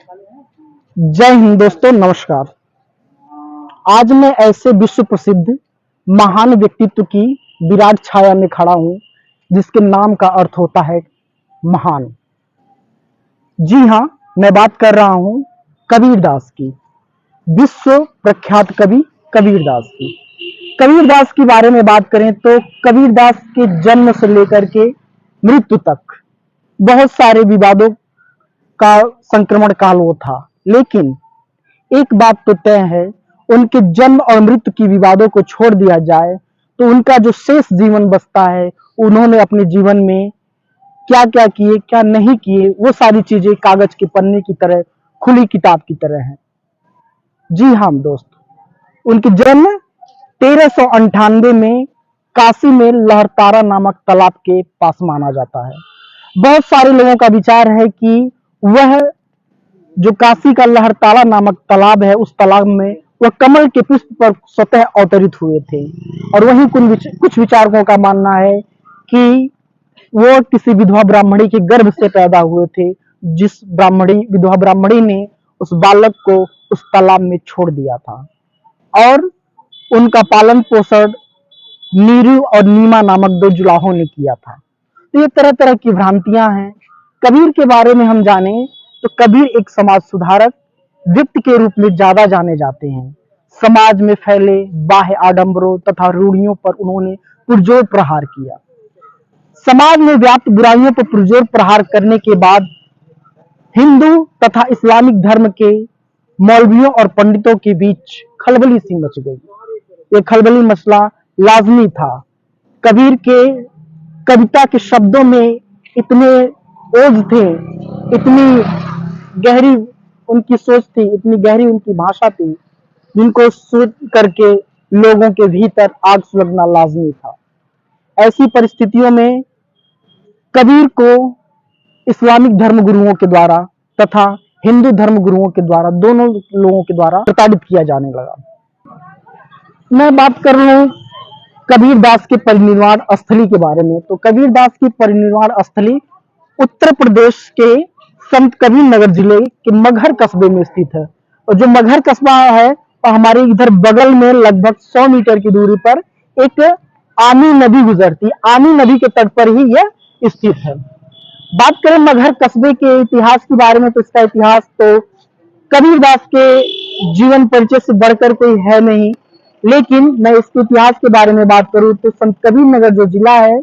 जय हिंद दोस्तों, नमस्कार। आज मैं ऐसे विश्व प्रसिद्ध महान व्यक्तित्व की विराट छाया में खड़ा हूँ जिसके नाम का अर्थ होता है महान। जी हाँ, मैं बात कर रहा हूँ कबीरदास की, विश्व प्रख्यात कवि कबीरदास की। कबीरदास के बारे में बात करें तो कबीरदास के जन्म से लेकर के मृत्यु तक बहुत सारे विवादों का संक्रमण काल वो था, लेकिन एक बात तो तय है, उनके जन्म और मृत्यु की विवादों को छोड़ दिया जाए तो उनका जो शेष जीवन बचता है, उन्होंने अपने जीवन में क्या क्या किए क्या नहीं किए, वो सारी चीजें कागज के पन्ने की तरह, खुली किताब की तरह है। जी हाँ दोस्त, उनके जन्म 1398 में काशी में लहरतारा नामक तालाब के पास माना जाता है। बहुत सारे लोगों का विचार है कि वह जो काशी का लहरतारा नामक तालाब है, उस तालाब में वह कमल के पुष्प पर स्वतः अवतरित हुए थे। और वहीं कुछ विचारकों का मानना है कि वो किसी विधवा ब्राह्मणी के गर्भ से पैदा हुए थे, जिस विधवा ब्राह्मणी ने उस बालक को उस तालाब में छोड़ दिया था और उनका पालन पोषण नीरू और नीमा नामक दो जुलाहों ने किया था। तो ये तरह तरह की भ्रांतियां हैं। कबीर के बारे में हम जाने तो कबीर एक समाज सुधारक व्यक्ति के रूप में ज्यादा जाने जाते हैं। समाज में फैले बाह्य आडंबरों तथा रूढ़ियों पर उन्होंने पुरजोर प्रहार किया। समाज में व्याप्त बुराइयों पर पुरजोर प्रहार करने के बाद हिंदू तथा इस्लामिक धर्म के मौलवियों और पंडितों के बीच खलबली सी मच गई। ये खलबली मसला लाजमी था। कबीर के कविता के शब्दों में इतने ओज थे, इतनी गहरी उनकी सोच थी, इतनी गहरी उनकी भाषा थी, जिनको सुन करके लोगों के भीतर आग सुलगना लाजमी था। ऐसी परिस्थितियों में कबीर को इस्लामिक धर्म गुरुओं के द्वारा तथा हिंदू धर्म गुरुओं के द्वारा, दोनों लोगों के द्वारा प्रताड़ित किया जाने लगा। मैं बात कर रहा हूँ कबीरदास के परिनिर्वाण स्थली के बारे में। तो कबीरदास की परिनिर्वाण स्थली उत्तर प्रदेश के संत कबीर नगर जिले के मगहर कस्बे में स्थित है। और जो मगहर कस्बा है, और हमारे इधर बगल में लगभग 100 मीटर की दूरी पर एक आनी नदी गुजरती, आनी नदी के तट पर ही यह स्थित है। बात करें मगहर कस्बे के इतिहास के बारे में तो इसका इतिहास तो कबीरदास के जीवन परिचय से बढ़कर कोई है नहीं, लेकिन मैं इसके इतिहास के बारे में बात करूं तो संत कबीर नगर जो जिला है,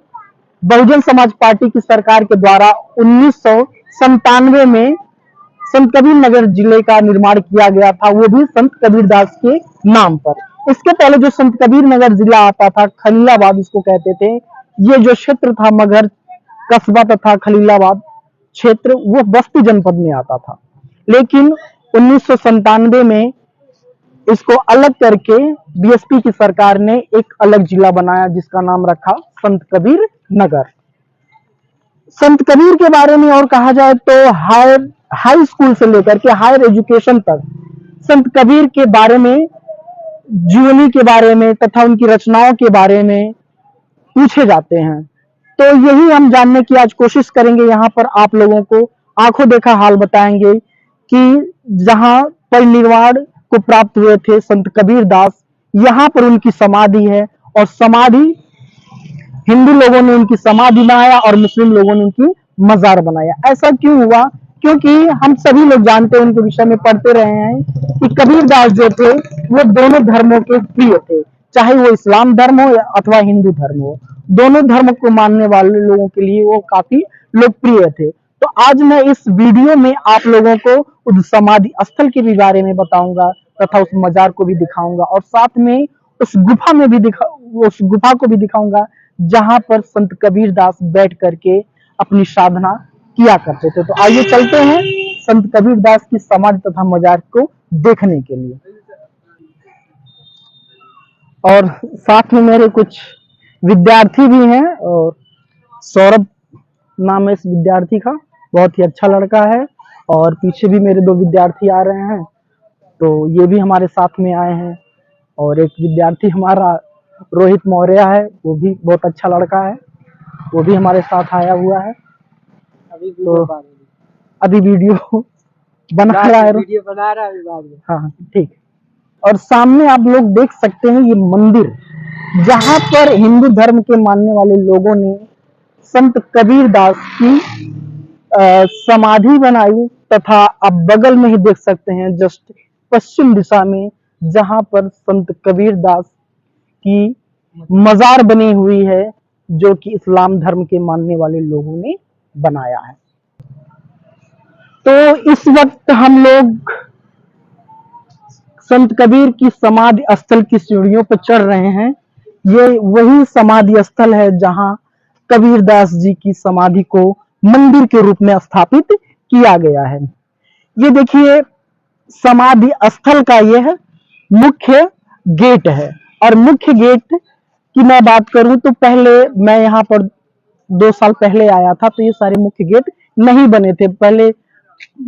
बहुजन समाज पार्टी की सरकार के द्वारा 1997 में संत कबीर नगर जिले का निर्माण किया गया था, वो भी संत कबीरदास के नाम पर। इसके पहले जो संत कबीर नगर जिला आता था, खलीलाबाद इसको कहते थे, ये जो क्षेत्र था मगहर कस्बा तथा खलीलाबाद क्षेत्र, वो बस्ती जनपद में आता था। लेकिन 1997 में इसको अलग करके बीएसपी की सरकार ने एक अलग जिला बनाया, जिसका नाम रखा संत कबीर नगर। संत कबीर के बारे में और कहा जाए तो हाई स्कूल से लेकर के हायर एजुकेशन तक संत कबीर के बारे में, जीवनी के बारे में तथा उनकी रचनाओं के बारे में पूछे जाते हैं। तो यही हम जानने की आज कोशिश करेंगे। यहाँ पर आप लोगों को आंखों देखा हाल बताएंगे कि जहां परिनिर्वाण को प्राप्त हुए थे संत कबीरदास, यहाँ पर उनकी समाधि है। और समाधि हिंदू लोगों ने उनकी समाधि बनाया और मुस्लिम लोगों ने उनकी मजार बनाया। ऐसा क्यों हुआ? क्योंकि हम सभी लोग जानते हैं, उनके विषय में पढ़ते रहे हैं कि कबीरदास जो थे वो दोनों धर्मों के प्रिय थे, चाहे वो इस्लाम धर्म हो या अथवा हिंदू धर्म हो, दोनों धर्म को मानने वाले लोगों के लिए वो काफी लोकप्रिय थे। तो आज मैं इस वीडियो में आप लोगों को उस समाधि स्थल के भी बारे में बताऊंगा तथा उस मजार को भी दिखाऊंगा, और साथ में उस गुफा में भी उस गुफा को भी दिखाऊंगा जहां पर संत कबीरदास बैठ करके अपनी साधना किया करते थे। तो आइए चलते हैं संत कबीरदास की समाधि तथा मजार को देखने के लिए। और साथ में मेरे कुछ विद्यार्थी भी हैं, और सौरभ नाम है इस विद्यार्थी का, बहुत ही अच्छा लड़का है। और पीछे भी मेरे दो विद्यार्थी आ रहे हैं, तो ये भी हमारे साथ में आए हैं। और एक विद्यार्थी हमारा रोहित मौर्य है, वो भी बहुत अच्छा लड़का है, वो भी हमारे साथ आया हुआ है। तो अभी वीडियो बना रहा है, वीडियो बना रहा है बाद में। हाँ ठीक। और सामने आप लोग देख सकते हैं ये मंदिर, जहां पर हिंदू धर्म के मानने वाले लोगों ने संत कबीर दास की समाधि बनाई, तथा आप बगल में ही देख सकते हैं जस्ट पश्चिम दिशा में, जहां पर संत कबीर दास की मजार बनी हुई है, जो कि इस्लाम धर्म के मानने वाले लोगों ने बनाया है। तो इस वक्त हम लोग संत कबीर की समाधि स्थल की सीढ़ियों पर चढ़ रहे हैं। ये वही समाधि स्थल है जहां कबीर दास जी की समाधि को मंदिर के रूप में स्थापित किया गया है। ये देखिए समाधि स्थल का यह मुख्य गेट है। और मुख्य गेट की मैं बात करूं तो पहले मैं यहाँ पर 2 साल पहले आया था, तो ये सारे मुख्य गेट नहीं बने थे। पहले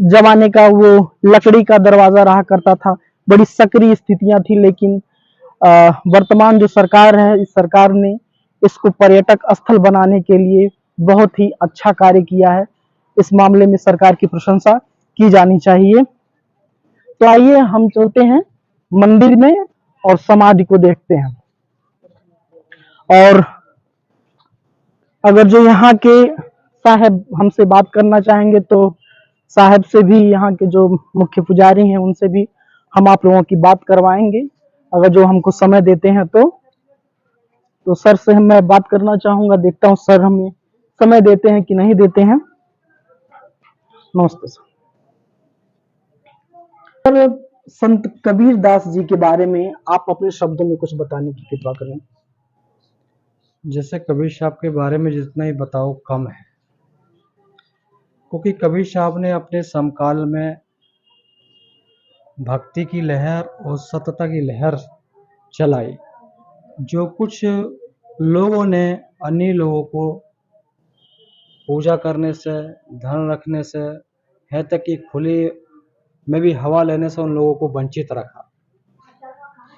जमाने का वो लकड़ी का दरवाजा रहा करता था, बड़ी सक्रिय स्थितियां थी। लेकिन वर्तमान जो सरकार है, इस सरकार ने इसको पर्यटक स्थल बनाने के लिए बहुत ही अच्छा कार्य किया है। इस मामले में सरकार की प्रशंसा की जानी चाहिए। तो आइए हम चलते हैं मंदिर में और समाधि को देखते हैं। और अगर जो यहाँ के साहब हमसे बात करना चाहेंगे तो साहब से भी, यहाँ के जो मुख्य पुजारी हैं उनसे भी हम आप लोगों की बात करवाएंगे, अगर जो हमको समय देते हैं तो सर से मैं बात करना चाहूंगा। देखता हूँ सर हमें समय देते हैं कि नहीं देते हैं। नमस्ते सर। संत कबीर दास जी के बारे में आप अपने शब्दों में कुछ बताने की कृपा करें। जैसे कबीर साहब के बारे में जितना ही बताओ कम है, क्योंकि कबीर साहब ने अपने समकाल में भक्ति की लहर और सतता की लहर चलाई। जो कुछ लोगों ने अन्य लोगों को पूजा करने से, धन रखने से, है तक कि खुली में भी हवा लेने से उन लोगों को वंचित रखा।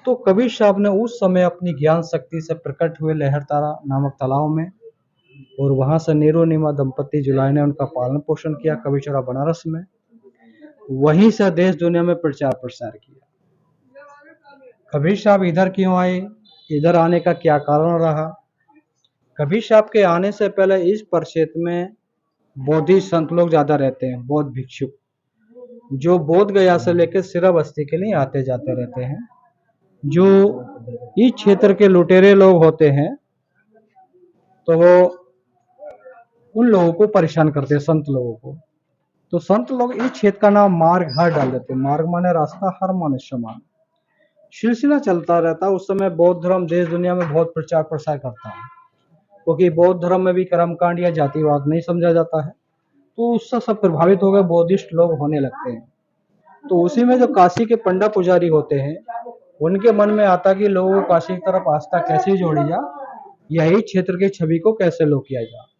तो कबीर साहब ने उस समय अपनी ज्ञान शक्ति से प्रकट हुए लहरतारा नामक तालाब में, और वहां से नीरो नीमा दंपति जुलाई ने उनका पालन पोषण किया कबीरचौरा बनारस में। वहीं से देश दुनिया में प्रचार प्रसार किया। कबीर साहब इधर क्यों आए, इधर आने का क्या कारण रहा? कबीर साहब के आने से पहले इस प्रक्षेत्र में बौद्धी संत लोग ज्यादा रहते हैं, बौद्ध भिक्षु, जो बोध गया से लेकर सिरा बस्ती के लिए आते जाते रहते हैं। जो इस क्षेत्र के लुटेरे लोग होते हैं तो वो उन लोगों को परेशान करते हैं, संत लोगों को। तो संत लोग इस क्षेत्र का नाम मार्ग हर डाल देते हैं। मार्ग माने रास्ता, हर माने समान। सिलसिला चलता रहता। उस समय बौद्ध धर्म देश दुनिया में बहुत प्रचार प्रसार करता है, क्योंकि बौद्ध धर्म में भी कर्मकांड या जातिवाद नहीं समझा जाता है। तो उससे सब प्रभावित हो गए, बौद्धिस्ट लोग होने लगते हैं। तो उसी में जो काशी के पंडा पुजारी होते हैं, उनके मन में आता कि लोगों को काशी की तरफ आस्था कैसे जोड़ी जा, यही क्षेत्र की छवि को कैसे लो किया जाए।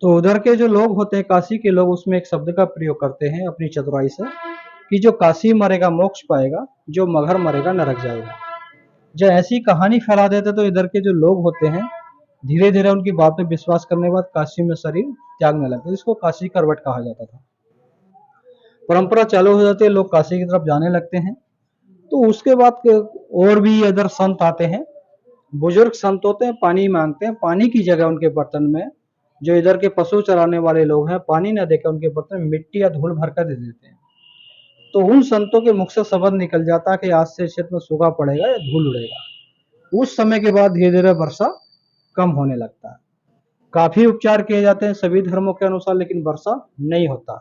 तो उधर के जो लोग होते हैं, काशी के लोग, उसमें एक शब्द का प्रयोग करते हैं अपनी चतुराई से कि जो काशी मरेगा मोक्ष पाएगा, जो मगहर मरेगा नरक जाएगा। जब ऐसी कहानी फैला देते तो इधर के जो लोग होते हैं धीरे धीरे उनकी बात पे विश्वास करने के बाद काशी में शरीर त्यागने लगते। इसको काशी करवट कहा जाता था। परंपरा चालू हो जाती है, लोग काशी की तरफ जाने लगते हैं। तो उसके बाद और भी इधर संत आते हैं, बुजुर्ग संत होते हैं, पानी मांगते हैं। पानी की जगह उनके बर्तन में जो इधर के पशु चराने वाले लोग हैं, पानी न देकर उनके बर्तन में मिट्टी या धूल भरकर दे देते हैं। तो उन संतों के मुख से शब्द निकल जाता है कि आज से क्षेत्र में सूखा पड़ेगा या धूल उड़ेगा। उस समय के बाद धीरे धीरे वर्षा कम होने लगता है। काफी उपचार किए जाते हैं सभी धर्मों के अनुसार, लेकिन वर्षा नहीं होता।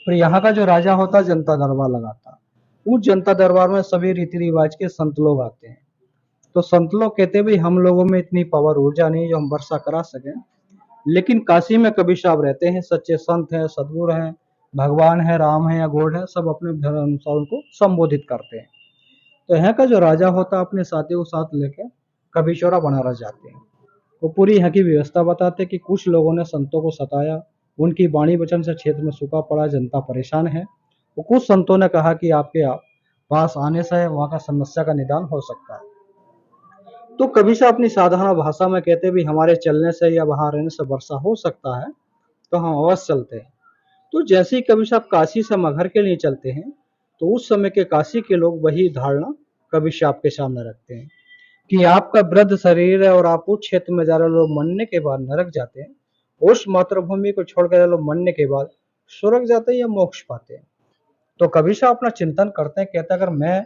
फिर यहाँ का जो राजा होता है जनता दरबार लगाता। उस जनता दरबार में सभी रीति रिवाज के संत लोग आते हैं। तो संत लोग कहते हैं भाई हम लोगों में इतनी पावर ऊर्जा नहीं जो हम वर्षा करा सकें, लेकिन काशी में कबीर साहब रहते हैं, सच्चे संत हैं, सदगुरु हैं, भगवान है, राम है या गॉड है, सब अपने धर्म अनुसार उनको संबोधित करते हैं। तो यहाँ का जो राजा होता है अपने साथियों को साथ लेकर कबीरचौरा बनारस जाते हैं। वो पूरी यहाँ की व्यवस्था बताते हैं कि कुछ लोगों ने संतों को सताया, उनकी वाणी वचन से क्षेत्र में सूखा पड़ा, जनता परेशान है। वो कुछ संतों ने कहा कि आपके पास आने से वहाँ का समस्या का निदान हो सकता है। तो कबीर साहब अपनी साधारण भाषा में कहते भी हमारे चलने से या वहां रहने से वर्षा हो सकता है, तो हम अवश्य चलते हैं। तो जैसे ही कबीर साहब काशी से मगहर के लिए चलते हैं, तो उस समय के काशी के लोग वही धारणा कबीर साहब के सामने रखते हैं कि आपका वृद्ध शरीर है और आप उस क्षेत्र में जा रहे लोग मरने के बाद नरक जाते हैं, उस मातृभूमि को छोड़कर लोग मरने के बाद स्वर्ग जाते हैं या मोक्ष पाते हैं। तो कबीर साहब अपना चिंतन करते हैं, कहते हैं अगर मैं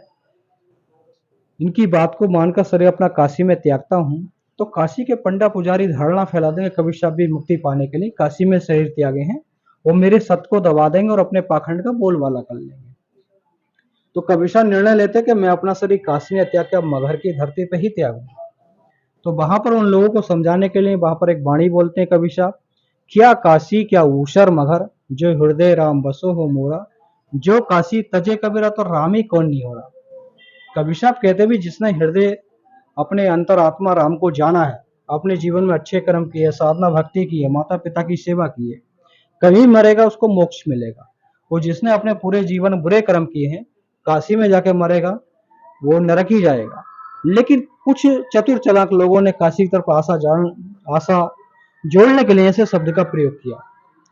इनकी बात को मानकर शरीर अपना काशी में त्यागता हूँ, तो काशी के पंडा पुजारी धारणा फैला देंगे कबीर साहब भी मुक्ति पाने के लिए काशी में शरीर त्यागे हैं, वो मेरे सत्य को दबा देंगे और अपने पाखंड का बोलबाला कर लेंगे। तो कबीर साहब निर्णय लेते हैं कि मैं अपना शरीर काशी में त्याग के अब मगहर की धरती पे ही त्यागूं। तो वहां पर उन लोगों को समझाने के लिए वहां पर एक वाणी बोलते हैं कबीर साहब, क्या काशी क्या ऊसर मगहर, जो हृदय राम बसो हो मोरा, जो काशी तजे कबीरा तो राम ही कौन नहीं हो रहा। कबीर साहब कहते भी जिसने हृदय अपने अंतरात्मा राम को जाना है, अपने जीवन में अच्छे कर्म किए, साधना भक्ति की है, माता पिता की सेवा की है, कभी मरेगा उसको मोक्ष मिलेगा। वो जिसने अपने पूरे जीवन बुरे कर्म किए हैं, काशी में जाके मरेगा, वो नरक ही जाएगा। लेकिन कुछ चतुर चालाक लोगों ने काशी की तरफ आशा जोड़ने के लिए ऐसे शब्द का प्रयोग किया।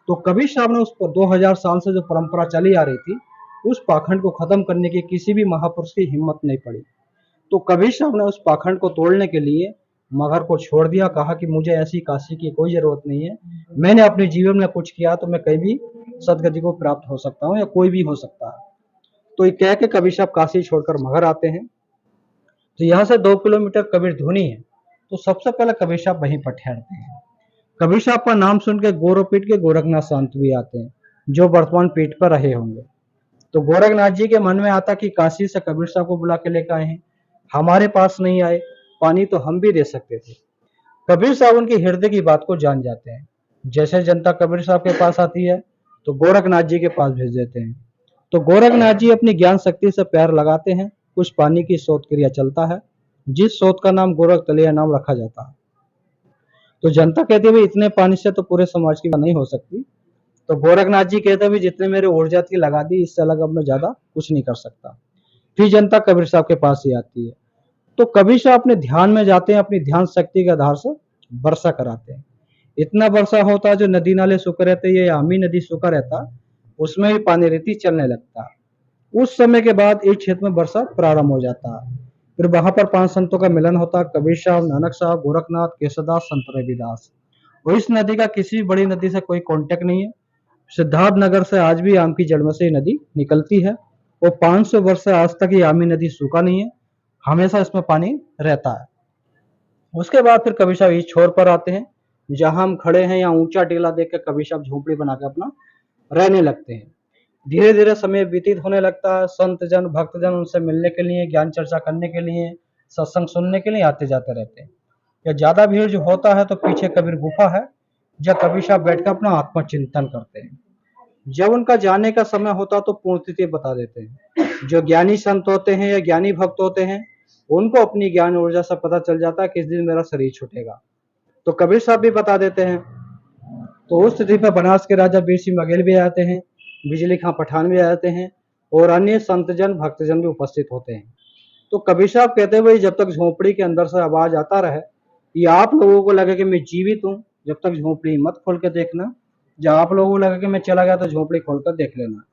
तो कबीर साहब ने उस 2000 साल से जो परंपरा चली आ रही थी, उस पाखंड को खत्म करने की किसी भी महापुरुष की हिम्मत नहीं पड़ी। तो कबीर साहब ने उस पाखंड को तोड़ने के लिए मगहर को छोड़ दिया, कहा कि मुझे ऐसी काशी की कोई जरूरत नहीं है, मैंने अपने जीवन में कुछ किया तो मैं कहीं भी सदगति को प्राप्त हो सकता हूँ या कोई भी हो सकता है। तो ये कह के कबीर साहब काशी छोड़कर मगहर आते हैं। तो यहाँ से 2 किलोमीटर कबीर धुनी है, तो सबसे पहले कबीर साहब वहीं पर ठहरते हैं। कबीर साहब का नाम सुन के गोरखपीठ के गोरखनाथ संत भी आते हैं, जो वर्तमान पीठ पर रहे होंगे। तो गोरखनाथ जी के मन में आता कि काशी से कबीर साहब को बुला के लेकर आए हैं, हमारे पास नहीं आए, पानी तो हम भी दे सकते थे। कबीर साहब उनकी हृदय की बात को जान जाते हैं। जैसे जनता कबीर साहब के पास आती है, तो गोरखनाथ जी के पास भेज देते हैं। तो गोरखनाथ जी अपनी ज्ञान शक्ति से पैर लगाते हैं, कुछ पानी की शोध क्रिया चलता है, जिस शोध का नाम गोरख तलिया नाम रखा जाता है। तो जनता कहती है भाई इतने पानी से तो पूरे समाज की नहीं हो सकती। तो गोरखनाथ जी कहते हैं जितने मेरे ऊर्जा थी लगा दी, इससे अलग अब मैं ज्यादा कुछ नहीं कर सकता। फिर जनता कबीर साहब के पास ही आती है। तो कबीर साहब अपने ध्यान में जाते हैं, अपनी ध्यान शक्ति के आधार से वर्षा कराते हैं। इतना वर्षा होता है जो नदी नाले सूखे रहते, ये आमी नदी सूखा रहता, उसमें भी पानी रेती चलने लगता। उस समय के बाद इस क्षेत्र में वर्षा प्रारंभ हो जाता है। फिर वहां पर 5 संतों का मिलन होता, कबीर साहब, नानक साहब, गोरखनाथ, केशवदास, संत रविदास। और इस नदी का किसी बड़ी नदी से कोई कांटेक्ट नहीं है। सिद्धार्थ नगर से आज भी आम की जड़ में से ये नदी निकलती है और 500 वर्ष से आज तक ये आमी नदी सूखा नहीं है, हमेशा इसमें पानी रहता है। उसके बाद फिर कबीर साहब इस छोर पर आते हैं, जहां हम खड़े हैं यहाँ ऊंचा टीला देख कर कबीर साहब झोपड़ी बनाकर अपना रहने लगते हैं। धीरे धीरे समय व्यतीत होने लगता है, संत जन भक्तजन उनसे मिलने के लिए, ज्ञान चर्चा करने के लिए, सत्संग सुनने के लिए आते जाते रहते हैं। या ज्यादा भीड़ जो होता है तो पीछे कबीर गुफा है, जहाँ कबीर साहब बैठकर अपना आत्मचिंतन करते हैं। जब उनका जाने का समय होता तो पूर्ण तिथि बता देते हैं। जो ज्ञानी संत होते हैं या ज्ञानी भक्त होते हैं, उनको अपनी ज्ञान ऊर्जा से पता चल जाता है किस दिन मेरा शरीर छूटेगा। तो कबीर साहब भी बता देते हैं। तो उस तिथि पर बनारस के राजा वीर सिंह बघेल भी आते हैं, बिजली खां पठान भी आते हैं और अन्य संतजन भक्तजन भी उपस्थित होते हैं। तो कबीर साहब कहते हुए जब तक झोपड़ी के अंदर से आवाज आता रहे, ये आप लोगों को लगे कि मैं जीवित हूँ, जब तक झोपड़ी मत खोल के देखना, जब आप लोगों को लगे कि मैं चला गया तो झोपड़ी खोलकर देख लेना।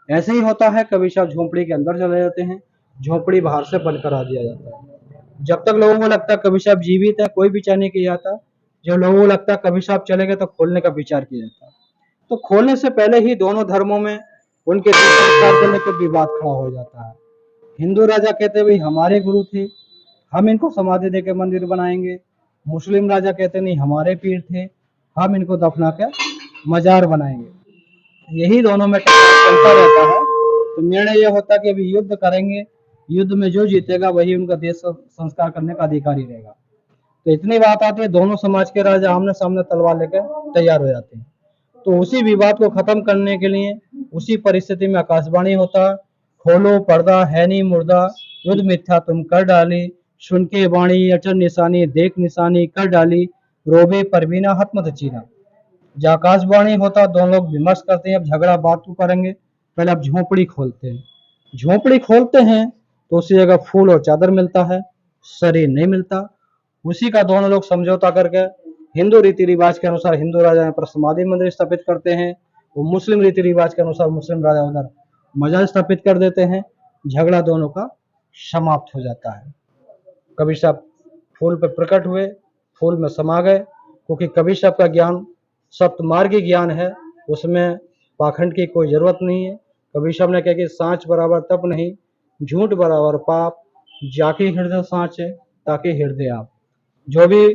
ऐसे ही होता है, कबीर साहब झोपड़ी के अंदर चले जाते हैं, झोपड़ी बाहर से बंद करा दिया जाता है। जब तक लोगों को लगता है कबीर साहब जीवित है, कोई विचार नहीं किया जाता। जब लोगों को लगता है कबीर साहब चले गए तो खोलने का विचार किया जाता है। तो खोलने से पहले ही दोनों धर्मों में उनके संस्कार को लेकर विवाद खड़ा हो जाता है। हिंदू राजा कहते भाई हमारे गुरु थे, हम इनको समाधि देकर मंदिर बनाएंगे। मुस्लिम राजा कहते नहीं हमारे पीर थे, हम इनको दफना कर मजार बनाएंगे। यही दोनों में चलता रहता है। तो निर्णय यह होता है कि अभी युद्ध करेंगे, युद्ध में जो जीतेगा वही उनका देश संस्कार करने का अधिकारी रहेगा। तो इतनी बात आती है, दोनों समाज के राजा आमने सामने तलवार लेकर तैयार हो जाते हैं। तो उसी विवाद को खत्म करने के लिए उसी परिस्थिति में आकाशवाणी होता, खोलो पर्दा है नहीं मुर्दा, युद्ध मिथ्या तुम कर डाली, सुन के वाणी अचर निशानी, देख निशानी कर डाली, रोबे परवीना हत मत चीना। जो आकाशवाणी होता, दोनों लोग विमर्श करते हैं, अब झगड़ा बात को करेंगे, पहले अब झोपड़ी खोलते हैं। झोपड़ी खोलते हैं तो उसी जगह फूल और चादर मिलता है, शरीर नहीं मिलता। उसी का दोनों लोग समझौता करके हिंदू रीति रिवाज के अनुसार हिंदू राजा यहाँ पर समाधि मंदिर स्थापित करते हैं वो मुस्लिम रीति रिवाज के अनुसार मुस्लिम राजा उधर मजार स्थापित कर देते हैं, झगड़ा दोनों का समाप्त हो जाता है। कबीर साहब फूल पर प्रकट हुए, फूल में समा गए, क्योंकि कबीर साहब का ज्ञान सप्तमार्गी ज्ञान है, उसमें पाखंड की कोई जरूरत नहीं है। कबीर साहब ने कहा कि सांच बराबर तप नहीं, झूठ बराबर पाप, जाके हृदय सांचे ताकि हृदय आप। जो भी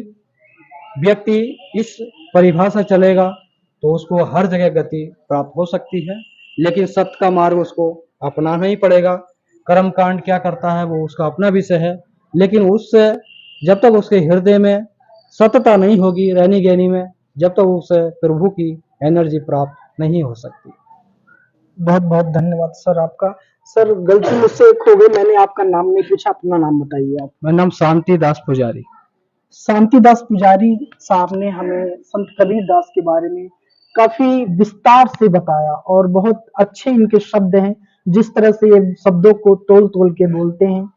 व्यक्ति इस परिभाषा चलेगा तो उसको हर जगह गति प्राप्त हो सकती है, लेकिन सत्य का मार्ग उसको अपनाना ही पड़ेगा। कर्म कांड क्या करता है वो उसका अपना विषय है, लेकिन उससे जब तक उसके हृदय में सत्यता नहीं होगी रहनी गहनी में, जब तक उसे प्रभु की एनर्जी प्राप्त नहीं हो सकती। बहुत बहुत धन्यवाद सर आपका। सर गलती मुझसे एक हो गई, मैंने आपका नाम नहीं पूछा, अपना नाम बताइए आप। मेरा नाम शांति दास पुजारी। शांति दास पुजारी साहब ने हमें संत कबीर दास के बारे में काफी विस्तार से बताया और बहुत अच्छे इनके शब्द हैं, जिस तरह से ये शब्दों को तोल तोल के बोलते हैं,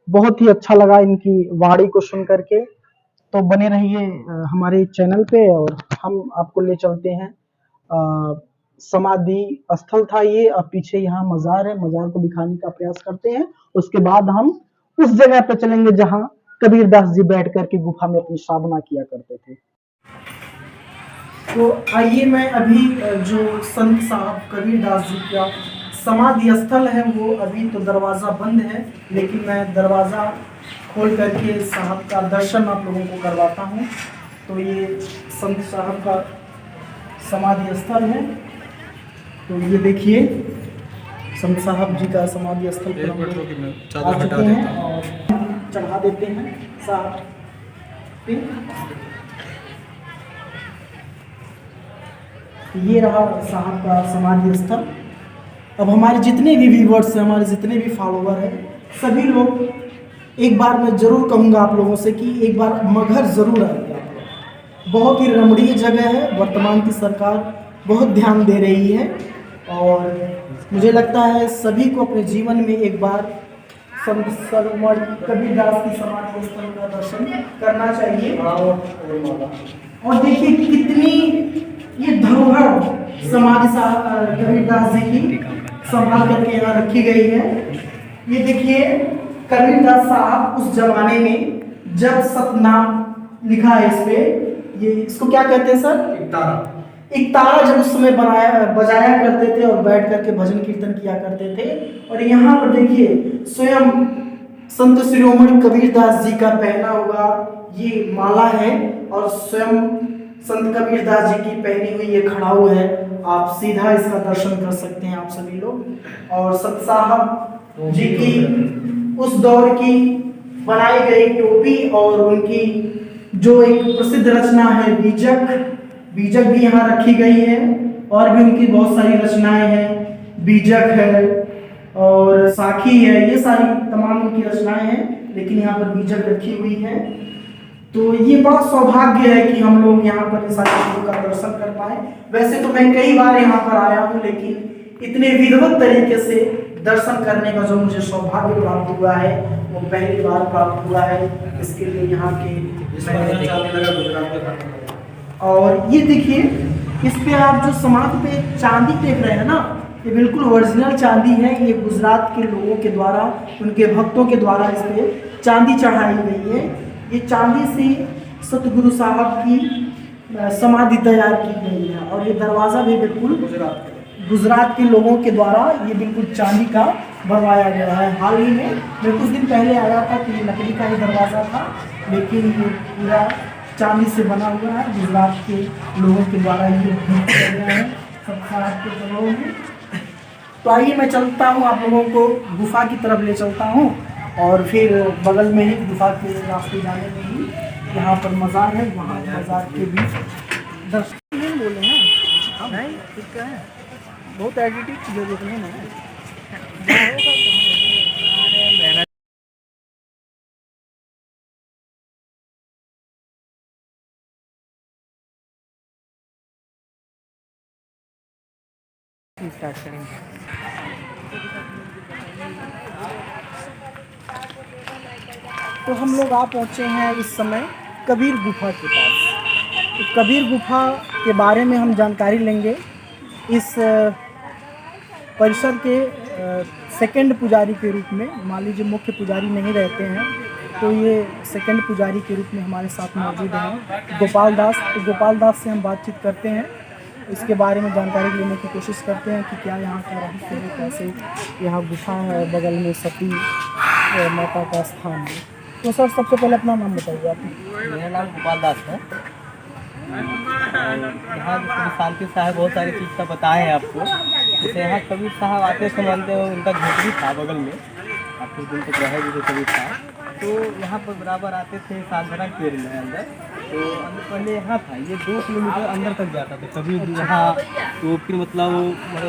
बहुत ही अच्छा लगा इनकी वाणी को सुन करके। तो बने रहिए हमारे चैनल पे और हम आपको ले चलते हैं। समाधि स्थल था ये, अब पीछे यहाँ मजार है, मजार को दिखाने का प्रयास करते हैं। उसके बाद हम उस जगह पे चलेंगे जहाँ कबीर दास जी बैठ करके गुफा में अपनी साधना किया करते थे। तो आइए मैं अभी जो संत साहब कबीर दास जी का समाधि स्थल है वो अभी तो दरवाज़ा बंद है, लेकिन मैं दरवाज़ा खोल करके साहब का दर्शन आप लोगों को करवाता हूँ। तो ये संत साहब का समाधि स्थल है, तो ये देखिए संत साहब जी का समाधि स्थल पर हम लोग आ चुके हैं और चढ़ा देते हैं साहब पे। ये रहा साहब का समाधि स्थल। अब हमारे जितने भी व्यूवर्स हैं, हमारे जितने भी फॉलोवर हैं, सभी लोग एक बार मैं ज़रूर कहूँगा आप लोगों से कि एक बार मगहर ज़रूर आइए आप लोग। बहुत ही रमणीय जगह है, वर्तमान की सरकार बहुत ध्यान दे रही है और मुझे लगता है सभी को अपने जीवन में एक बार संत सरोवर कबीर दास की समाधि स्थल का दर्शन करना चाहिए। और देखिए कितनी ये धरोहर समाधि कबीर दास जी की संभाल करके यहाँ रखी गई है। ये देखिए कबीर दास साहब उस जमाने में जब सतनाम लिखा है इस पे, ये इसको क्या कहते हैं सर? इकतारा जब उस समय बजाया करते थे और बैठ करके भजन कीर्तन किया करते थे। और यहाँ पर देखिए स्वयं संत शिरोमणि कबीर दास जी का पहना हुआ ये माला है और स्वयं संत कबीर दास जी की पहनी हुई ये खड़ाऊ है। आप सीधा इसका दर्शन कर सकते हैं आप सभी लोग। और संत साहब जी की उस दौर की बनाई गई टोपी और उनकी जो एक प्रसिद्ध रचना है बीजक भी यहाँ रखी गई है। और भी उनकी बहुत सारी रचनाएं हैं, बीजक है और साखी है, ये सारी तमाम उनकी रचनाएं हैं, लेकिन यहाँ पर बीजक रखी हुई है। तो ये बड़ा सौभाग्य है कि हम लोग यहाँ पर इन सारी चीज़ों का दर्शन कर पाए। वैसे तो मैं कई बार यहाँ पर आया हूँ, लेकिन इतने विधिवत तरीके से दर्शन करने का जो मुझे सौभाग्य प्राप्त हुआ है वो पहली बार प्राप्त हुआ है। इसके लिए यहाँ के और ये देखिए इस पे आप जो समाधि पे चांदी देख रहे हैं ना, ये बिल्कुल ओरिजिनल चांदी है। ये गुजरात के लोगों के द्वारा, उनके भक्तों के द्वारा इस पे चांदी चढ़ाई गई है। ये चांदी से सतगुरु साहब की समाधि तैयार की गई है और ये दरवाज़ा भी बिल्कुल गुजरात के लोगों के द्वारा ये बिल्कुल चांदी का बनवाया गया है। हाल ही में मैं कुछ दिन पहले आया था कि ये लकड़ी का ही दरवाज़ा था, लेकिन ये पूरा चांदी से बना हुआ है। गुजरात के लोगों के द्वारा ये किया गया है सब साहब के जगहों में। तो आइए मैं चलता हूँ, आप लोगों को गुफा की तरफ ले चलता हूँ और फिर बगल में ही गुफा के रास्ते जाने में ही यहाँ पर मज़ार है, वहाँ मज़ार के बीच दर्शन नहीं बोले हैं नहीं ठीक है। बहुत एडिटिव चीज़ें देखने में स्टार्ट करेंगे। तो हम लोग आ पहुँचे हैं इस समय कबीर गुफा के पास। तो कबीर गुफा के बारे में हम जानकारी लेंगे इस परिसर के सेकंड पुजारी के रूप में, मान लीजिए मुख्य पुजारी नहीं रहते हैं तो ये सेकंड पुजारी के रूप में हमारे साथ मौजूद हैं गोपाल दास। तो गोपाल दास से हम बातचीत करते हैं, इसके बारे में जानकारी लेने की कोशिश करते हैं कि क्या यहाँ का रहस्य है, कैसे यहाँ गुफा है, बगल में सती माता का स्थान है। तो सर सबसे पहले अपना नाम बताइए आप। मेरा नाम गोपाल दास है। यहाँ जैसे शांति साहब बहुत सारी चीज़ का बताए हैं आपको। जैसे यहाँ कबीर साहब आते थे, मानते हो उनका झोपड़ी था बगल में, आप कुछ दिन तक रहे भी थे कबीर साहब, तो यहाँ पर बराबर आते थे साधना के में अंदर। तो अंदर पहले यहाँ था, ये 2 किलोमीटर अंदर तक जाता था कभी यहाँ। तो फिर मतलब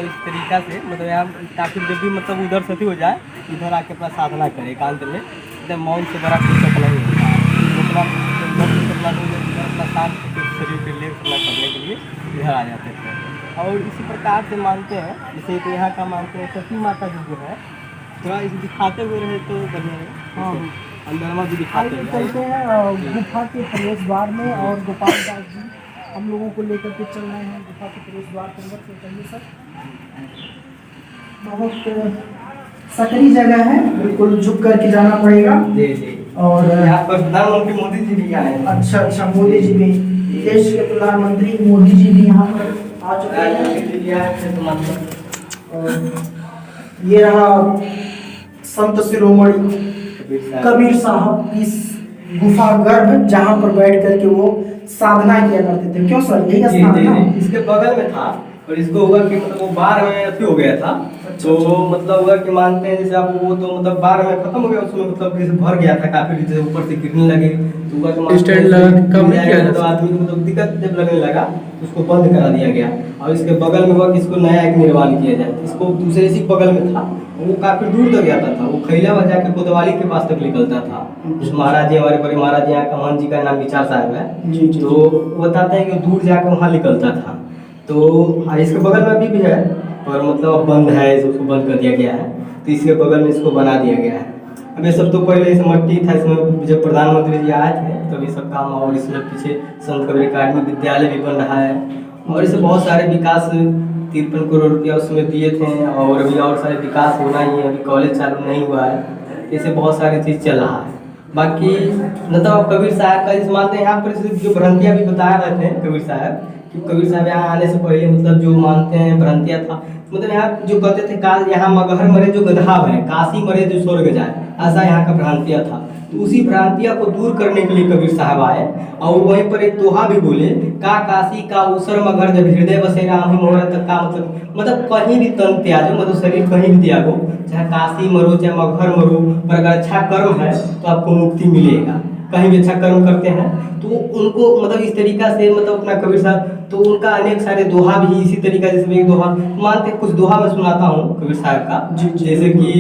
इस तरीक़ा से मतलब यहाँ ताकि जब भी मतलब उधर सती हो जाए इधर आके अपना साधना करे एकांत में, एकदम मौन से बड़ा कुछ सपना नहीं होता है। अपना शांत शरीर के लिए अपना करने के लिए इधर आ जाते थे। और इसी प्रकार से मानते हैं, जैसे तो यहाँ का मानते हैं सती माता जी जो है, थोड़ा इसे दिखाते हुए रहे तो बढ़िया है। हाँ, अंदरमा भी दिखाते हुए चलते हैं गुफा के प्रवेश द्वार में, और गोपाल दास जी हम लोगों को लेकर के चल रहे हैं गुफा के प्रवेश द्वार के अंदर। तो कहिए सर, बहुत सकरी जगह है, बिल्कुल झुक करके जाना पड़ेगा। जी जी। और यहाँ पर प्रधानमंत्री मोदी जी भी आए हैं। अच्छा, मोदी जी भी, देश के प्रधानमंत्री मोदी जी भी यहाँ पर आ चुके हैं। और ये रहा संत शिरोमणि कबीर साहब इस गुफा गर्भ, जहाँ पर बैठ करके वो साधना किया करते थे। क्यों सर, यही स्थान था? इसके बगल में था, और इसको हुआ कि मतलब वो बाढ़ में अति हो गया था। तो मतलब हुआ कि मानते हैं जैसे आप वो तो मतलब बाढ़ में खत्म हो गया, उसमें मतलब जैसे भर गया था काफी, जैसे ऊपर से गिरने लगे तो हुआ कि स्टैंड लगा कम नहीं किया तो आदमी को मतलब दिक्कत जब लगने लगा तो उसको बंद करा दिया गया। और इसके बगल में हुआ कि इसको नया एक निर्माण किया जाए। इसको दूसरे इसी बगल में था, वो काफी दूर तक जाता था, वो खैला बजा के कोतवाली के पास तक निकलता था। उस महाराज जी, हमारे बड़े महाराज यहाँ का महंत जी का नाम विचार साहब है, तो बताते हैं कि दूर जाकर वहाँ निकलता था। तो इसके बगल में अभी भी है, पर मतलब बंद है, इसको बंद कर दिया गया है। तो इसके बगल में इसको बना दिया गया है। अब ये सब तो पहले इस मट्टी था, इसमें जब प्रधानमंत्री जी आए थे तब ये सब काम, और इसमें पीछे संत कबीर अकादमी विद्यालय भी बन रहा है। और इसे बहुत सारे विकास 53 करोड़ रुपया उसमें दिए थे, और अभी और सारे विकास होना ही है, अभी कॉलेज चालू नहीं हुआ है। ऐसे बहुत सारी चीज़ चल रहा है। बाकी मतलब कबीर साहब का जिस मानते हैं यहाँ पर जो भ्रांतियाँ भी बताया रहते हैं कबीर साहब, कि कबीर साहब यहाँ आने से पहले मतलब जो मानते हैं भ्रांतियाँ था, मतलब यहाँ जो कहते थे काल यहाँ मगहर मरे जो गधा है, काशी मरे जो स्वर्ग जाए, ऐसा यहाँ का भ्रांतियाँ था। तो उसी भ्रांतियाँ को दूर करने के लिए कबीर साहब आए, और वहीं पर एक दोहा भी बोले, का काशी का उसर मगर जब हृदय बसे राम मोहर तक का मतलब कहीं भी तन त्यागो, मतलब शरीर कहीं भी त्यागो, चाहे काशी मरो चाहे मगहर मरो, पर अगर अच्छा कर्म है तो आपको मुक्ति मिलेगा। कहीं भी अच्छा कर्म करते हैं तो उनको मतलब इस तरीका से मतलब अपना कबीर साहब, तो उनका अनेक सारे दोहा भी इसी तरीका, जैसे एक दोहा मानते कुछ दोहा मैं सुनाता हूँ कबीर साहब का। जैसे कि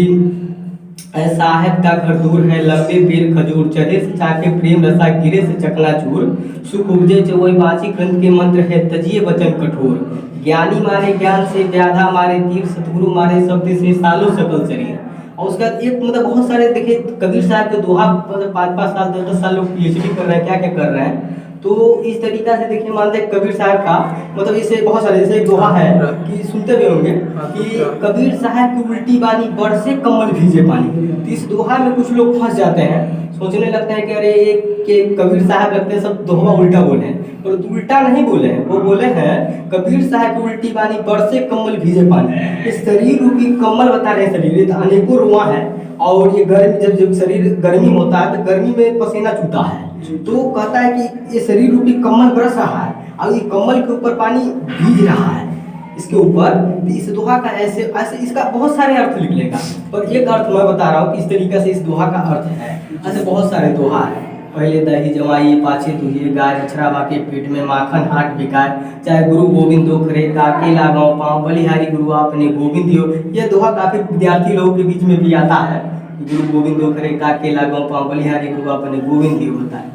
साहेब का घर दूर है, लंबे पेड़ खजूर, चढ़े से चाके प्रेम रसा, गिरे से चकनाचूर, सुख उपजे वही बाची ग्रंथ के मंत्र है, तजिए वचन कठोर, ज्ञानी मारे ज्ञान से, व्याधा मारे तीर, सतगुरु मारे शब्द से, सालों सकल शरीर। और उसका एक मतलब बहुत सारे देखिए कबीर साहब के दोहा, मतलब 5-5 साल 10-10 साल लोग PhD कर रहे हैं, क्या क्या कर रहे हैं। तो इस तरीका से देखिए मानते हैं कबीर साहब का मतलब इसे बहुत सारे, जैसे एक दोहा है कि सुनते भी होंगे कि कबीर साहब की उल्टी बानी बरसे कमल भीजे पानी। तो इस दोहा में कुछ लोग फंस जाते हैं, सोचने लगते हैं कि अरे ये के कबीर साहब लगते हैं सब दोहा उल्टा बोले हैं, और तो उल्टा नहीं बोले हैं, वो बोले हैं कबीर साहब की उल्टी बानी बरसे कमल भीजे पानी। ये शरीर रूपी कमल बता रहे हैं, शरीर तो अनेकों रुआ है, और ये गर्मी जब शरीर गर्मी होता है तो गर्मी में पसीना छूटा है, तो कहता है कि ये शरीर रूपी कमल बरस रहा है, और ये कमल के ऊपर पानी भीज रहा है इसके ऊपर। इस दोहा का ऐसे ऐसे इसका बहुत सारे अर्थ निकलेगा, पर एक अर्थ मैं बता रहा हूँ कि इस तरीके से इस दोहा का अर्थ है। ऐसे बहुत सारे दोहा है, पहले दही जमाइए पाछे तुझे गाय, अछरा बाके पेट में माखन हाट बिकाए, चाहे गुरु गोविंद दो खरे काके लगाओ पाँव, बलिहारी गुरु आपने गोविंद दियो। ये दोहा काफी विद्यार्थी लोगों के बीच में भी आता है, गुरु गोविंद दो खरे काके लगाओ पाँव, बलिहारी गुरु आपने गोविंद दियो होता है।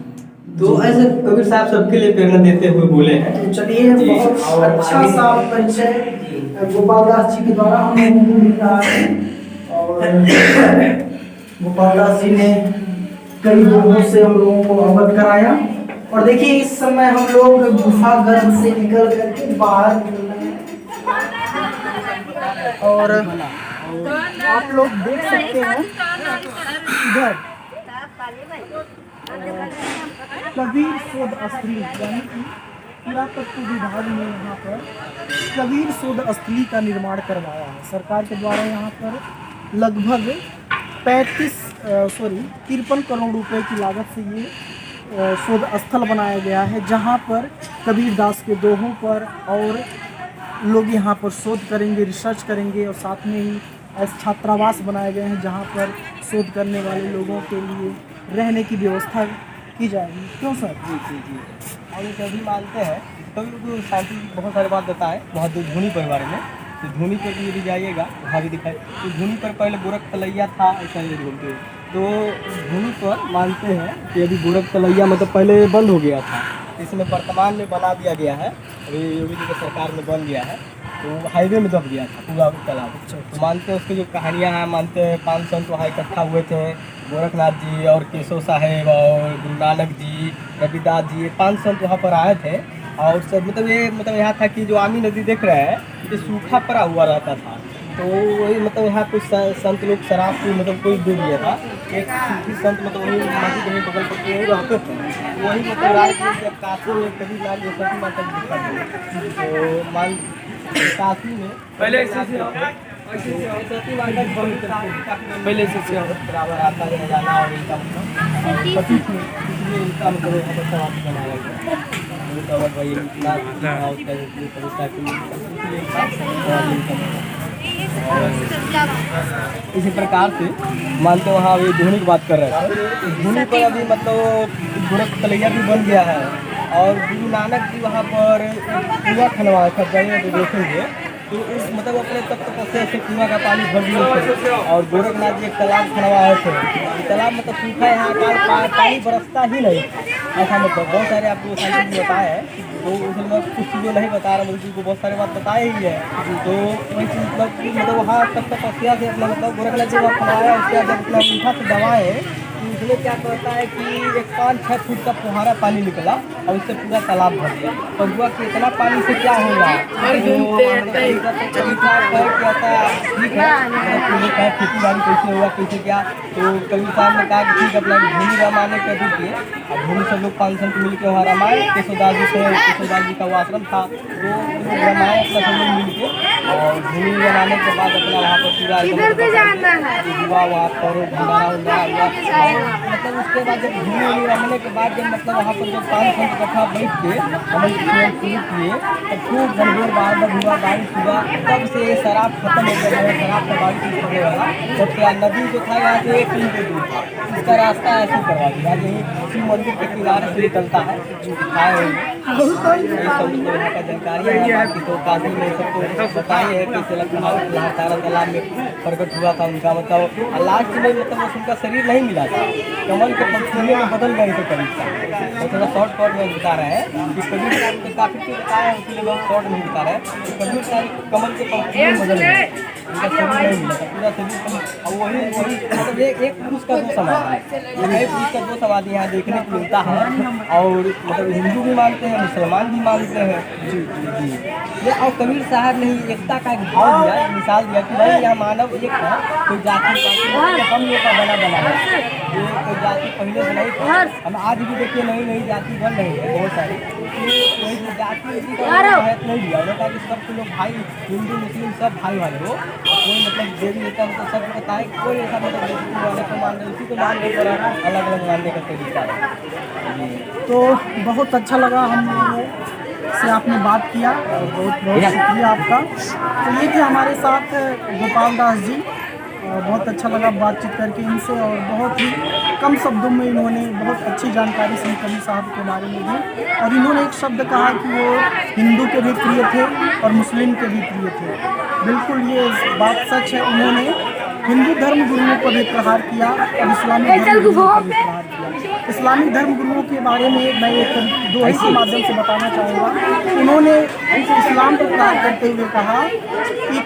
तो ऐसे कबीर साहब सबके लिए प्रेरणा देते हुए बोले हैं। तो चलिए बहुत अच्छा सा परिचय गोपाल दास जी के द्वारा हम लोगों को मिल रहा है, और गोपाल दास जी ने कई लोगों से हम लोगों को अवगत कराया। और देखिए इस समय हम लोग गुफा गर्भ से निकल करके बाहर निकल रहे हैं। और आप लोग देख सकते हैं इधर कबीर शोध स्थली यानी कि पुरातत्व विभाग ने यहाँ पर कबीर शोध स्थली का निर्माण करवाया है। सरकार के द्वारा यहाँ पर लगभग 53 करोड़ रुपए की लागत से ये शोध स्थल बनाया गया है, जहाँ पर कबीरदास के दोहों पर और लोग यहाँ पर शोध करेंगे, रिसर्च करेंगे और साथ में ही ऐसे छात्रावास बनाए गए हैं जहाँ पर शोध करने वाले लोगों के लिए रहने की व्यवस्था की जाएगी। क्यों सर? जी। और ये सभी मानते हैं, कभी तो साइंटिस्ट बहुत सारी बात बताए बहुत धुनी पर बारे में। तो धुनी पर भी यदि जाइएगा वहाँ भी दिखाई, तो धुनी पर पहले गोरख तलैया था ऐसा ये बोलते हैं। तो धुनी पर मानते हैं कि अभी गोरख तलैया मतलब पहले बंद हो गया था, इसमें वर्तमान में बना दिया गया है, अभी योगी जी की सरकार में बन गया है। तो हाईवे में दब गया था पूरा तालाब। तो मानते हैं उसकी जो कहानियाँ हैं, मानते हैं 5 संत वहाँ इकट्ठा हुए थे, गोरखनाथ जी और केशव साहेब और गुरु नानक जी, रविदास जी, 5 संत वहाँ पर आए थे। और सब मतलब यहाँ था कि जो आमी नदी देख रहे हैं ये सूखा पड़ा हुआ रहता था। तो वही मतलब यहाँ कुछ संत लोग शराब की मतलब कोई डूब गया था, एक सूफी संत मतलब वही माटी के बगल पर वही रहते थे। वही मतलब रात में जब काशी में कभी लाल ये सती माता की दिखा दी, तो मान काशी में पहले सती माता की पहले से बराबर आता है जाना और इनका मतलब इसलिए इनका मतलब यहाँ पर समाधि बनाया गया। और भाई इसी प्रकार से मानते वहाँ अभी धुनी की बात कर रहे थे। धुनी पर अभी मतलब गोरख तलैया भी बन गया है और गुरु नानक जी वहाँ पर कुआं खनवाया था, जाइए तो देखेंगे तो उस मतलब अपने तब तपस्या से कुआं का पानी भर दिए थे। और गोरखनाथ जी एक तालाब खनवाए थे, तालाब मतलब सूखा यहाँ का पानी बरसता ही नहीं ऐसा, मतलब बहुत सारे आपको साइंटिस्ट बताए हैं। तो उसमें कुछ चीज़ें नहीं बता रहा, मतलब को बहुत सारे बात बताए ही है। तो वही चीज़ मतलब वहाँ तब तपस्या से अपना मतलब गोरखनाथ जी वहाँ खनवाया, उसके बाद अपना मीठा से दबाए तो उसमें क्या कहता है कि एक 5-6 फुट का फुहारा पानी निकला और उससे पूरा तालाब भर गया। और हुआ कि इतना पानी से क्या होगा, खेती बाड़ी कैसे हुआ कैसे क्या। तो कबीर साहब ने कहा कि ठीक अपना भूमि रामायण कर दीजिए। और भूमि सब लोग 5 संत मिल के वहाँ रामायण केशवदास जी से, केशवदास जी का वो आश्रम था, तो रामायण अपना सब लोग मिल के और भूमि बनाने के बाद अपना वहाँ पर पूरा हुआ वहाँ पर भंडारा हुआ। मतलब उसके बाद जब भूमि रमने के बाद जब मतलब वहाँ पर जब 5 संत इकट्ठा बैठ के हम शुरू किए तब खूब घनघोर बादल हुआ, बारिश हुआ, तब से ये शराब खत्म हो गया। शराब का बारिश होने वाला तब से नदी जो था यहाँ से 1 किलोमीटर दूर था, इसका रास्ता ऐसे करवा दिया। यही शिव मंदिर के किनारे से निकलता है जो दिखाए यहाँ का जानकारी है। बाकी तो काशी में सबको बताई है कैसे लगता तारा तालाब में प्रकट हुआ था उनका मतलब लास्ट में मतलब उनका शरीर नहीं मिला था, कमल के पंखुड़ियों में बदल गए थे कबीर साहब। और थोड़ा शॉर्ट कट में बता रहे हैं कि कबीर साहब को काफ़ी चीज़ बताया है, इसलिए बहुत शॉर्ट में बता रहे हैं कि कबीर साहब कमल के पंखुड़ियों में बदल गए, उनका शरीर नहीं मिला था, पूरा शरीर। और वही मतलब एक पुरुष का 2 समाधि, एक पुरुष का 2 समाधि यहाँ देखने को मिलता है। और मतलब हिंदू भी मानते हैं, मुसलमान भी मानते हैं। जी ये और कबीर साहब ने ही एकता का एक भाव दिया, मिसाल दिया कि भाई यहाँ मानव एक है, कोई जाति पाति हम लोग का बना है, ये कोई जाति पहले से नहीं था। हम आज भी देखिए नई नई जाति बन रही है बहुत सारी, कोई जाति नहीं दिया उन्होंने कहा कि सब लोग भाई, हिंदू मुस्लिम सब भाई वाले हो। कोई मतलब देवी देवता मतलब सब बताए, कोई ऐसा मतलब वाले को मान रहे, उसी को मान रहे, अलग अलग मानने का तरीका है। तो बहुत अच्छा लगा हम लोगों से आपने बात किया और बहुत बहुत शुक्रिया आपका। तो ये थे हमारे साथ गोपाल दास जी, बहुत अच्छा लगा बातचीत करके इनसे और बहुत ही कम शब्दों में इन्होंने बहुत अच्छी जानकारी सी कबीर साहब के बारे में दी। और इन्होंने एक शब्द कहा कि वो हिंदू के भी प्रिय थे और मुस्लिम के भी प्रिय थे। बिल्कुल ये बात सच है, उन्होंने हिंदू धर्म गुरुओं को भी प्रहार किया और इस्लामिक धर्म गुरुओं को भी प्रहार किया। इस्लामिक धर्म गुरुओं के बारे में मैं एक दोहे के माध्यम से बताना चाहूँगा। उन्होंने इस्लाम पर प्रहार करते हुए कहा कि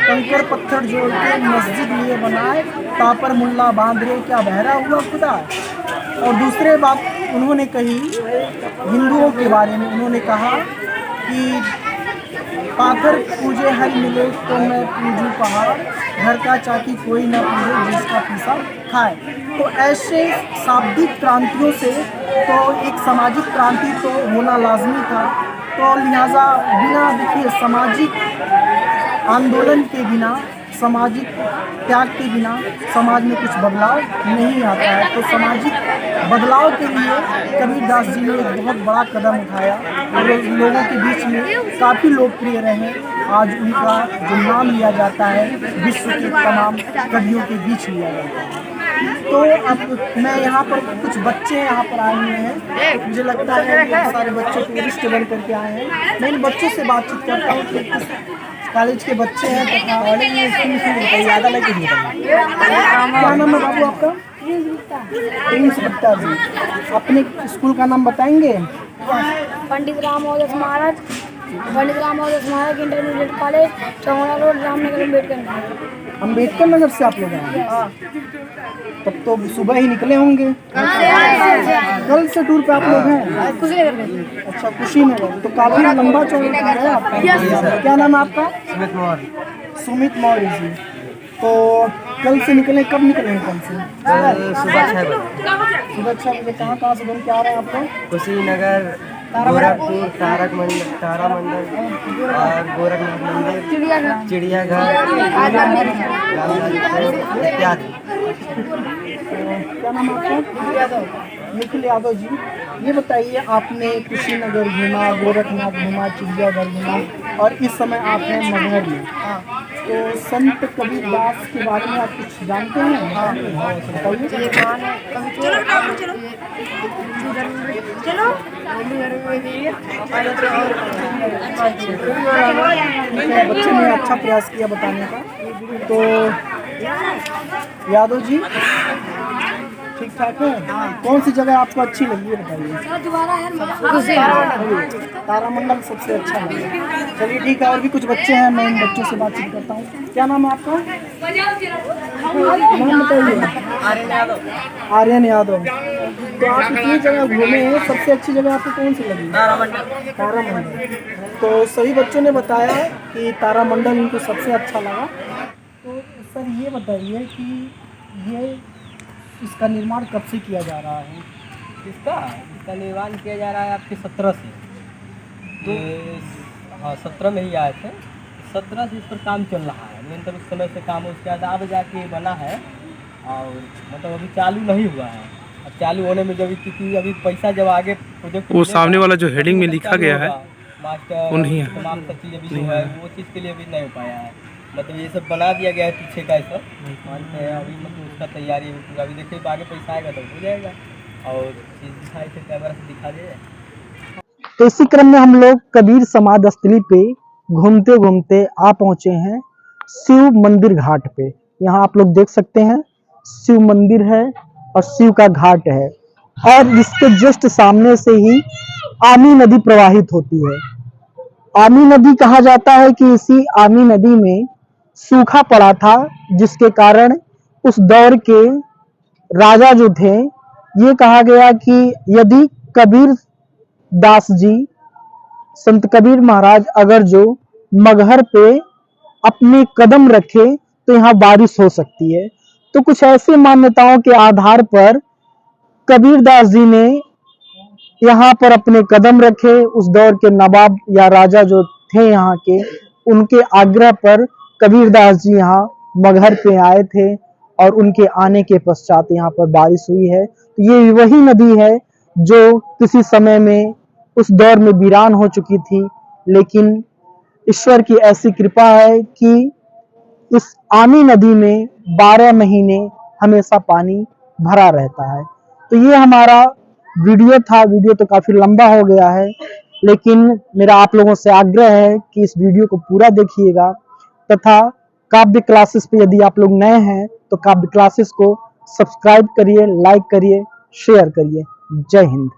कंकर पत्थर जोड़ के मस्जिद लिए बनाए, तापर मुल्ला बांध रहे, क्या बहरा हुआ खुदा। और दूसरे बात उन्होंने कही हिंदुओं के बारे में, उन्होंने कहा कि पाथर पूजे हर मिले तो मैं पूजू पहाड़, घर का चाकी कोई ना पूजे जिसका पीसा खाए। तो ऐसे शाब्दिक क्रांतियों से तो एक सामाजिक क्रांति तो होना लाजमी था। तो लिहाजा बिना देखिए सामाजिक आंदोलन के बिना, सामाजिक त्याग के बिना समाज में कुछ बदलाव नहीं आता है। तो सामाजिक बदलाव के लिए कबीरदास जी ने एक बहुत बड़ा कदम उठाया और लोगों के बीच में काफ़ी लोकप्रिय रहे। आज उनका जो नाम लिया जाता है विश्व के तमाम कवियों के बीच लिया जाता है। तो अब मैं यहाँ पर कुछ बच्चे यहाँ पर आए हुए हैं, मुझे लगता है बहुत सारे बच्चे टूरिस्ट बन करके आए हैं। मैं इन बच्चों से बातचीत करता हूँ कि किस कॉलेज के बच्चे हैं तथा कॉलेज में स्कूल से ज़्यादा लेके नहीं क्या नाम है बाबू आपका? प्रिंस गुप्ता जी। अपने स्कूल का नाम बताएंगे? पंडित रामोदय स्मारक इंटरमीडिएट कॉलेज, चौड़ा रोड, रामनगर, अम्बेडकर नगर से आप लोग आए हैं? तब तो सुबह ही निकले होंगे। कल से टूर पे आप लोग हैं? अच्छा, कुशीनगर। तो काफी लंबा चौड़ा है आपका। क्या नाम है आपका? सुमित मौर्य जी। तो कल से निकले, कब निकले हैं कल से? सुबह 6 बजे। सुबह 6 बजे। कहाँ से घूम के आ रहे हैं आप लोग? कुशीनगर, गोरखपुर, तारा मंडल और गोरखनाथ मंदिर, चिड़ियाघर इत्यादि। क्या नाम आपका? निखिल यादव जी। ये बताइए, आपने कुशीनगर घूमा, गोरखनाथ घूमा, चिड़ियाघर घूमा और इस समय आप हैं मगहर में। तो संत कबीरदास के बारे में आप कुछ जानते हैं? बच्चे ने अच्छा प्रयास किया बताने का। तो यादव जी ठीक ठाक है। कौन सी जगह आपको अच्छी लगी है बताइए? तारामंडल सबसे अच्छा लगा। चलिए ठीक है, और भी कुछ बच्चे हैं, मैं इन बच्चों से बातचीत करता हूँ। क्या नाम है आपका? नाम बताइए। आर्यन यादव। तो आप इतनी जगह घूमे हैं, सबसे अच्छी जगह आपको कौन सी लगी? तारामंडल। तो सभी बच्चों ने बताया कि तारामंडल उनको सबसे अच्छा लगा। तो सर ये बताइए कि ये इसका निर्माण कब से किया जा रहा है? इसका निर्माण किया जा रहा है आपके 17 से। तो हाँ, 17 में ही आए थे। 17 से इस पर काम चल रहा है निरंतर। उस समय से काम उसके बाद अब जाके बना है और मतलब अभी चालू नहीं हुआ है। अब चालू होने में जब, क्योंकि अभी पैसा जब आगे प्रोजेक्ट वो सामने वाला जो हेडिंग में लिखा गया है मास्टर उन्हीं है। तमाम सब चीज़ अभी जो है वो चीज़ के लिए अभी नहीं हो पाया है। मतलब ये सब बना दिया गया है पीछे का, सब मानते हैं अभी। मतलब उसका तैयारी पूरा, अभी देखिए आगे पैसा आएगा तो हो जाएगा और चीज़ दिखाई थे कैमरा से दिखा दे। तो इसी क्रम में हम लोग कबीर समाध स्थली पे घूमते घूमते आ पहुंचे हैं शिव मंदिर घाट पे। यहाँ आप लोग देख सकते हैं शिव मंदिर है और शिव का घाट है और इसके जस्ट सामने से ही आमी नदी प्रवाहित होती है। आमी नदी कहा जाता है कि इसी आमी नदी में सूखा पड़ा था, जिसके कारण उस दौर के राजा जो थे, ये कहा गया कि यदि कबीर दास जी, संत कबीर महाराज अगर जो मगहर पे अपने कदम रखे तो यहाँ बारिश हो सकती है। तो कुछ ऐसे मान्यताओं के आधार पर कबीरदास जी ने यहाँ पर अपने कदम रखे। उस दौर के नवाब या राजा जो थे यहाँ के, उनके आग्रह पर कबीरदास जी यहाँ मगहर पे आए थे और उनके आने के पश्चात यहाँ पर बारिश हुई है। तो ये वही नदी है जो किसी समय में उस दौर में वीरान हो चुकी थी, लेकिन ईश्वर की ऐसी कृपा है कि इस आमी नदी में 12 महीने हमेशा पानी भरा रहता है। तो ये हमारा वीडियो था। वीडियो तो काफी लंबा हो गया है, लेकिन मेरा आप लोगों से आग्रह है कि इस वीडियो को पूरा देखिएगा तथा काव्य क्लासेस पे यदि आप लोग नए हैं तो काव्य क्लासेस को सब्सक्राइब करिए, लाइक करिए, शेयर करिए। जय हिंद।